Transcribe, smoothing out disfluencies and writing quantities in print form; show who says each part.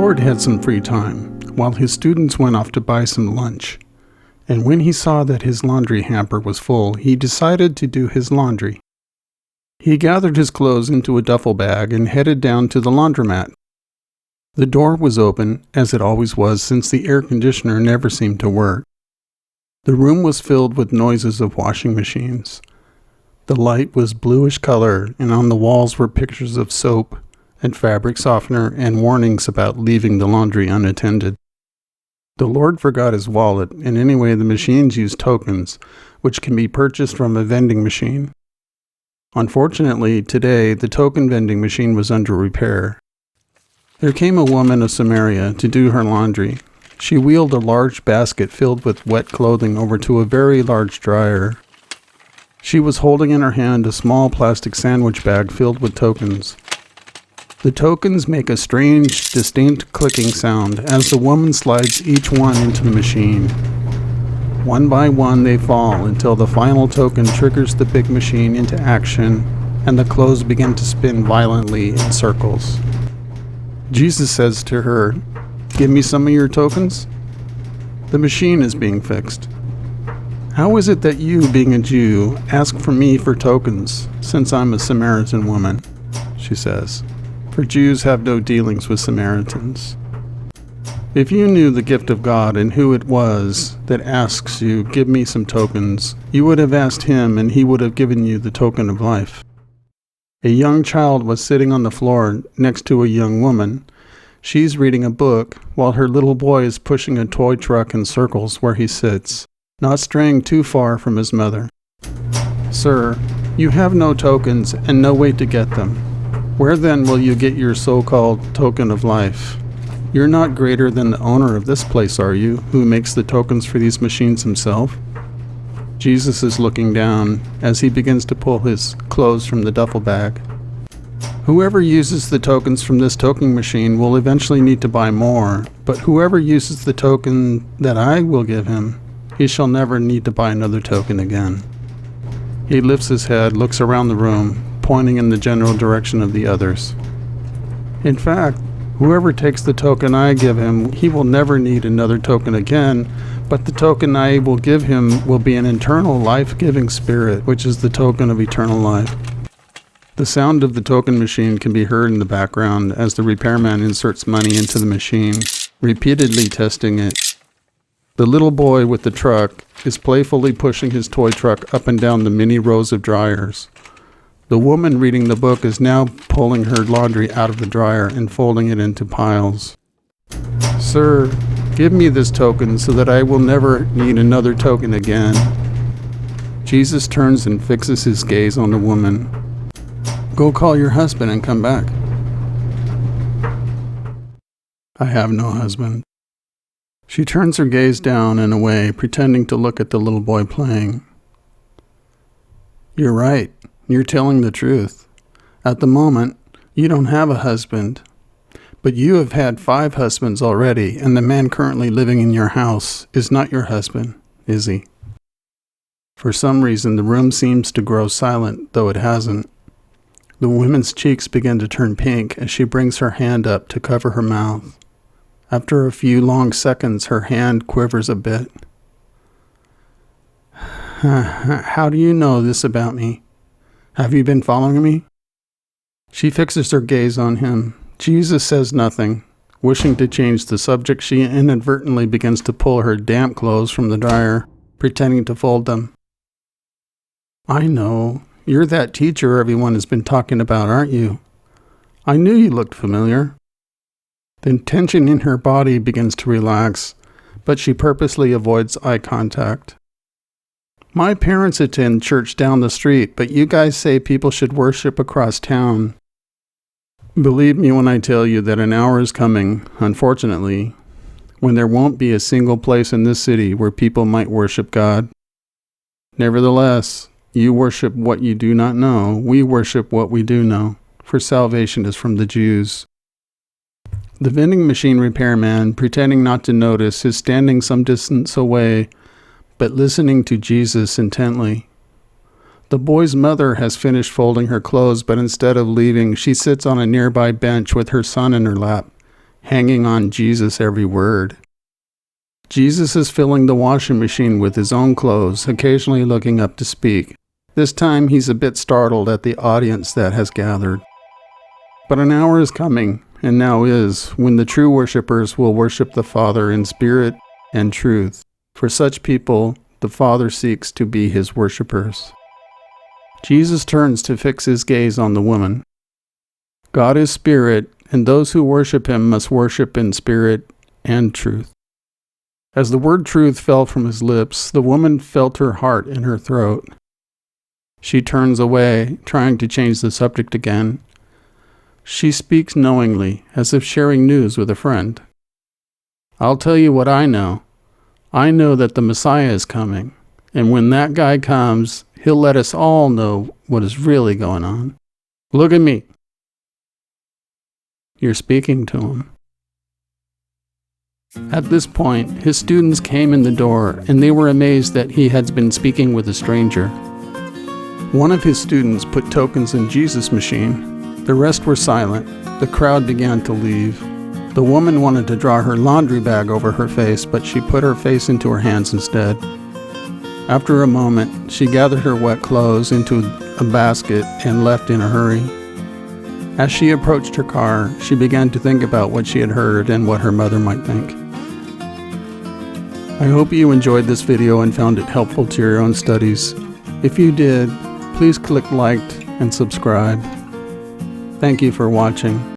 Speaker 1: Lord had some free time while his students went off to buy some lunch. And when he saw that his laundry hamper was full, he decided to do his laundry. He gathered his clothes into a duffel bag and headed down to the laundromat. The door was open, as it always was since the air conditioner never seemed to work. The room was filled with noises of washing machines. The light was bluish color, and on the walls were pictures of soap and fabric softener and warnings about leaving the laundry unattended. The Lord forgot his wallet, and anyway the machines used tokens, which can be purchased from a vending machine. Unfortunately, today the token vending machine was under repair. There came a woman of Samaria to do her laundry. She wheeled a large basket filled with wet clothing over to a very large dryer. She was holding in her hand a small plastic sandwich bag filled with tokens. The tokens make a strange, distinct clicking sound as the woman slides each one into the machine. One by one they fall until the final token triggers the big machine into action and the clothes begin to spin violently in circles. Jesus says to her, "Give me some of your tokens." The machine is being fixed. "How is it that you, being a Jew, ask for me for tokens, since I'm a Samaritan woman?" she says. For Jews have no dealings with Samaritans. If you knew the gift of God and who it was that asks you, "Give me some tokens," you would have asked him and he would have given you the token of life. A young child was sitting on the floor next to a young woman. She's reading a book while her little boy is pushing a toy truck in circles where he sits, not straying too far from his mother. "Sir, you have no tokens and no way to get them. Where then will you get your so-called token of life? You're not greater than the owner of this place, are you, who makes the tokens for these machines himself?" Jesus is looking down as he begins to pull his clothes from the duffel bag. "Whoever uses the tokens from this token machine will eventually need to buy more, but whoever uses the token that I will give him, he shall never need to buy another token again." He lifts his head, looks around the room, pointing in the general direction of the others. "In fact, whoever takes the token I give him, he will never need another token again, but the token I will give him will be an eternal life-giving spirit, which is the token of eternal life." The sound of the token machine can be heard in the background as the repairman inserts money into the machine, repeatedly testing it. The little boy with the truck is playfully pushing his toy truck up and down the many rows of dryers. The woman reading the book is now pulling her laundry out of the dryer and folding it into piles. "Sir, give me this token so that I will never need another token again." Jesus turns and fixes his gaze on the woman. "Go call your husband and come back." "I have no husband." She turns her gaze down and away, pretending to look at the little boy playing. "You're right. You're telling the truth. At the moment, you don't have a husband, but you have had 5 husbands already, and the man currently living in your house is not your husband, is he?" For some reason, the room seems to grow silent, though it hasn't. The woman's cheeks begin to turn pink as she brings her hand up to cover her mouth. After a few long seconds, her hand quivers a bit. "How do you know this about me? Have you been following me?" She fixes her gaze on him. Jesus says nothing. Wishing to change the subject, she inadvertently begins to pull her damp clothes from the dryer, pretending to fold them. "I know. You're that teacher everyone has been talking about, aren't you? I knew you looked familiar." The tension in her body begins to relax, but she purposely avoids eye contact. "My parents attend church down the street, but you guys say people should worship across town. Believe me when I tell you that an hour is coming, unfortunately, when there won't be a single place in this city where people might worship God. Nevertheless, you worship what you do not know. We worship what we do know, for salvation is from the Jews." The vending machine repairman, pretending not to notice, is standing some distance away, but listening to Jesus intently. The boy's mother has finished folding her clothes, but instead of leaving, she sits on a nearby bench with her son in her lap, hanging on Jesus' every word. Jesus is filling the washing machine with his own clothes, occasionally looking up to speak. This time he's a bit startled at the audience that has gathered. But an hour is coming, and now is, when the true worshipers will worship the Father in spirit and truth. For such people, the Father seeks to be his worshipers. Jesus turns to fix his gaze on the woman. God is spirit, and those who worship him must worship in spirit and truth. As the word truth fell from his lips, the woman felt her heart in her throat. She turns away, trying to change the subject again. She speaks knowingly, as if sharing news with a friend. I'll tell you what I know. I know that the Messiah is coming, and when that guy comes, he'll let us all know what is really going on. Look at me. You're speaking to him. At this point, his students came in the door, and they were amazed that he had been speaking with a stranger. One of his students put tokens in Jesus' machine. The rest were silent. The crowd began to leave. The woman wanted to draw her laundry bag over her face, but she put her face into her hands instead. After a moment, she gathered her wet clothes into a basket and left in a hurry. As she approached her car, she began to think about what she had heard and what her mother might think. I hope you enjoyed this video and found it helpful to your own studies. If you did, please click like and subscribe. Thank you for watching.